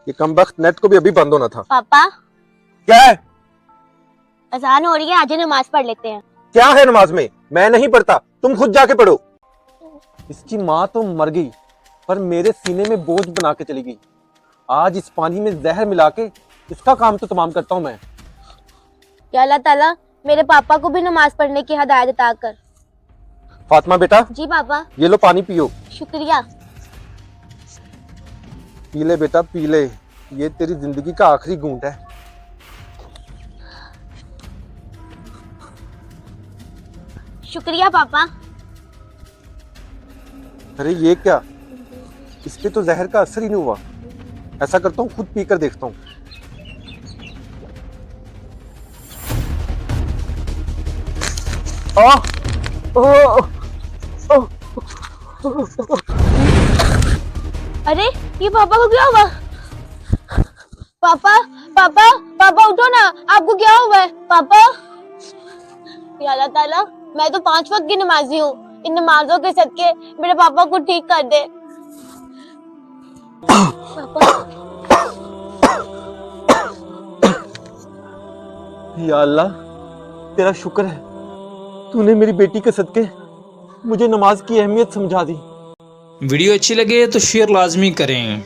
ये कमबख्त नेट को भी अभी बंद होना था। पापा क्या है? अजान हो रही है, आज नमाज पढ़ लेते हैं। क्या है नमाज में? मैं नहीं पढ़ता, तुम खुद जाके पढ़ो। इसकी माँ तो मर गई पर मेरे सीने में बोझ बना के चली गई। आज इस पानी में जहर मिला के इसका काम तो तमाम करता हूँ मैं। या अल्लाह ताला मेरे पापा को भी नमाज पढ़ने की हिदायत अता कर। फातिमा बेटा, जी पापा। ये लो पानी पियो। शुक्रिया। पी ले बेटा पी ले, ये तेरी जिंदगी का आखिरी घूंट है। शुक्रिया पापा। अरे ये क्या, इस पे तो जहर का असर ही नहीं हुआ। ऐसा करता हूँ खुद पीकर देखता हूँ। अरे ये पापा को क्या हुआ? पापा पापा पापा उठो ना, आपको क्या हुआ है? पापा या अल्लाह ताला मैं तो 5 वक्त की नमाजी हूँ, इन नमाजों के सदके मेरे पापा को ठीक कर दे। पापा या अल्लाह तेरा शुक्र है, तूने मेरी बेटी के सदके मुझे नमाज की अहमियत समझा दी। वीडियो अच्छी लगे तो शेयर लाजमी करें।